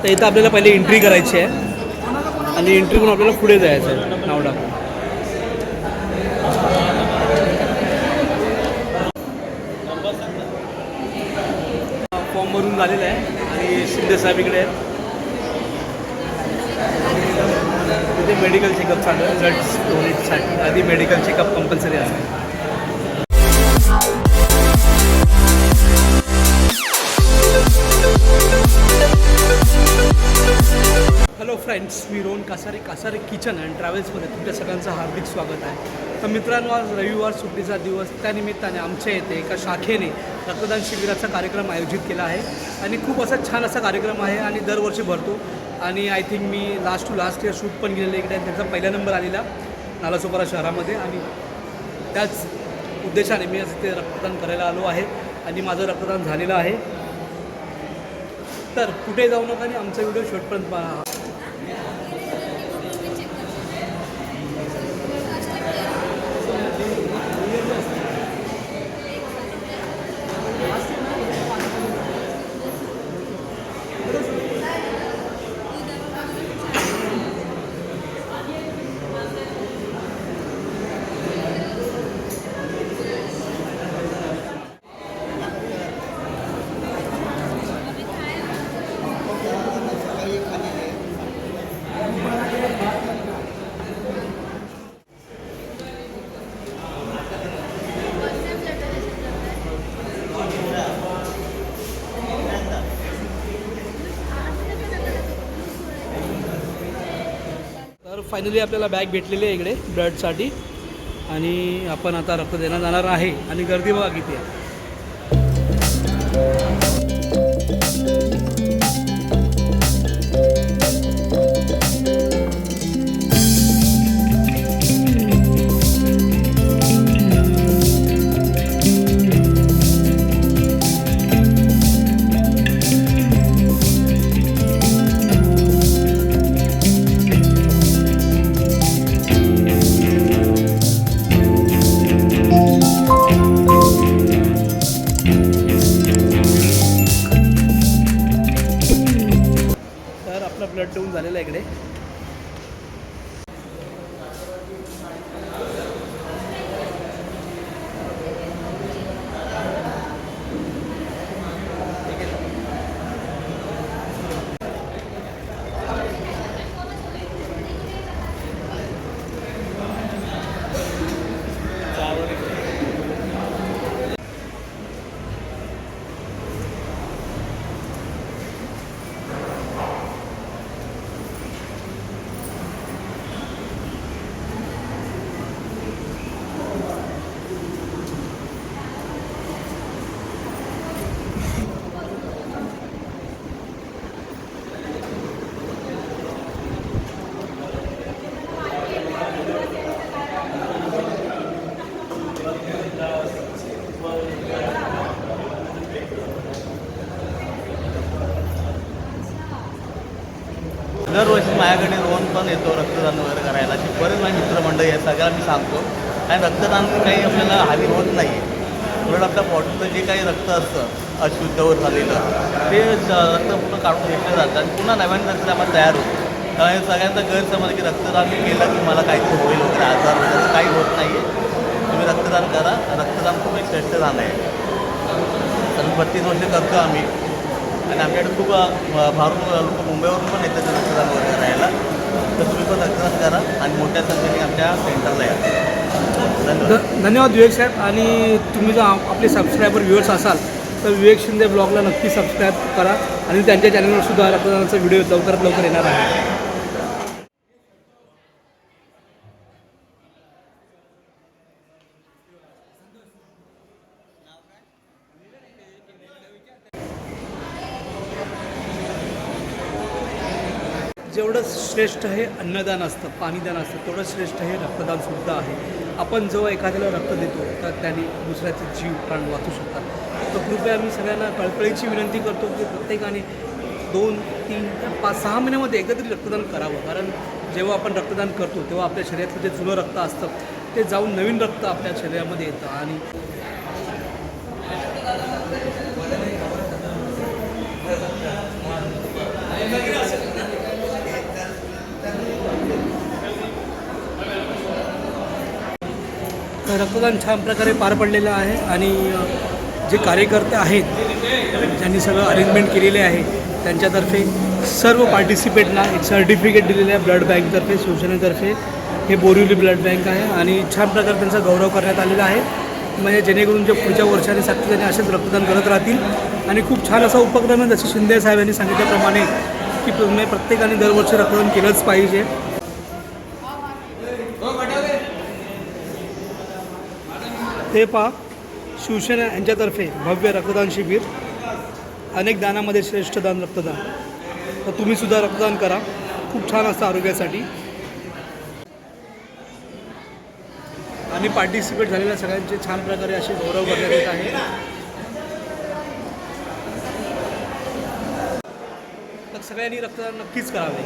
तर इथं आपल्याला पहिले एंट्री करायची आहे आणि एंट्री करून आपल्याला पुढे जायचं आहे नाव टाकून. फॉर्म भरून झालेला आहे आणि शिंदे साहेब इकडे आहेत. तिथे मेडिकल चेकअप चालू आहे. ब्लड स्टोरेजसाठी आधी मेडिकल चेकअप कंपल्सरी असते. हॅलो फ्रेंड्स, मी रोहन कासारे किचन अँड ट्रॅव्हल्समध्ये तुमच्या सगळ्यांचं हार्दिक स्वागत आहे. तर मित्रांनो, आज रविवार सुट्टीचा दिवस, त्यानिमित्ताने आमच्या येथे एका शाखेने रक्तदान शिबिराचा कार्यक्रम आयोजित केला आहे आणि खूप असा छान असा कार्यक्रम आहे आणि दरवर्षी भरतो. आणि I think me last year shoot पण केलेलं इकडे. त्यांचा पहिला नंबर आलेला नालासोपारा शहरामध्ये आणि त्याच उद्देशाने मी आज इथे रक्तदान करायला आलो आहे आणि माझं रक्तदान झालेलं आहे. तर कुठे जाऊ नका आणि आमचा व्हिडिओ शेवटपर्यंत पहा. तर फायनली आपल्याला बॅग भेटलेली आहे इकडे ब्लडसाठी आणि आपण आता रक्त देण्यात जाणार आहे. आणि गर्दी बघा किती आहे. ब्लड देऊन झालेलं आहे इकडे. दरवर्षी माझ्याकडे रोहन पण येतो रक्तदान वगैरे करायला. बरेच माझे मित्रमंडळी आहेत, सगळ्यांना मी सांगतो. आणि रक्तदान काही आपल्याला हानी होत नाही आहे. उलट आपल्या बॉडीचं जे काही रक्त असतं अशुद्ध झालेलं ते रक्त पूर्ण काढून घेतलं जातं आणि पुन्हा नव्याने रक्त आम्हाला तयार होतं. त्यामुळे सगळ्यांचा गैरसमज की रक्तदान केलं की मला काहीतरी होईल वगैरे आजार वगैरे काही होत नाही आहे. तुम्ही रक्तदान करा. रक्तदान खूप एक श्रेष्ठ दान आहे. तर 32 वर्ष करतो आम्ही आणि आमच्याकडे खूप भारून लोक मुंबईवरून पण येतात रक्तदान वगैरे करायला. तर तुम्ही पण रक्तदान करा आणि मोठ्या संख्येने आमच्या सेंटरला या. धन्यवाद विवेक साहेब. आणि तुम्ही जर आपले सबस्क्रायबर व्ह्युअर्स असाल तर विवेक शिंदे ब्लॉगला नक्की सबस्क्राईब करा आणि त्यांच्या चॅनलवर सुद्धा रक्तदानाचा व्हिडिओ लवकरात लवकर येणार आहे. जेवढं श्रेष्ठ हे अन्नदान असतं, पाणीदान असतं, तेवढं श्रेष्ठ हे रक्तदानसुद्धा आहे. आपण जेव्हा एखाद्याला रक्त देतो तर त्याने दुसऱ्याचे जीव प्राण वाचू शकतात. तर कृपया मी सगळ्यांना कळकळीची विनंती करतो की प्रत्येकाने 2, 3, 5, 6 महिन्यामध्ये एकदा तरी रक्तदान करावं. कारण जेव्हा आपण रक्तदान करतो तेव्हा आपल्या शरीरातलं जे जुनं रक्त असतं ते जाऊन नवीन रक्त आपल्या शरीरामध्ये येतं आणि रक्तदान छान प्रकारे पार पडलेलं आहे आणि जे कार्यकर्ते आहेत ज्यांनी सगळं अरेंजमेंट केलेले आहे त्यांच्यातर्फे सर्व पार्टिसिपेटला एक सर्टिफिकेट दिलेलं आहे ब्लड बँकतर्फे शिवसेनेतर्फे. हे बोरिवली ब्लड बँक आहे आणि छान प्रकारे त्यांचा गौरव करण्यात आलेला आहे म्हणजे जेणेकरून जे पुढच्या वर्षाने सातत्याने असेच रक्तदान करत राहतील. आणि खूप छान असा उपक्रम आहे जसे शिंदे साहेब यांनी सांगितल्याप्रमाणे की प्रत्येकाने दरवर्षी रक्तदान केलंच पाहिजे. हे पहा शिवसेना यांच्यातर्फे भव्य रक्तदान शिबिर, अनेक दानामध्ये श्रेष्ठ दान रक्तदान. तर तुम्हीसुद्धा रक्तदान करा, खूप छान असतं आरोग्यासाठी. आणि पार्टिसिपेट झालेल्या सगळ्यांचे छान प्रकारे असे गौरव करण्यात येत आहे. तर सगळ्यांनी रक्तदान नक्कीच करावे.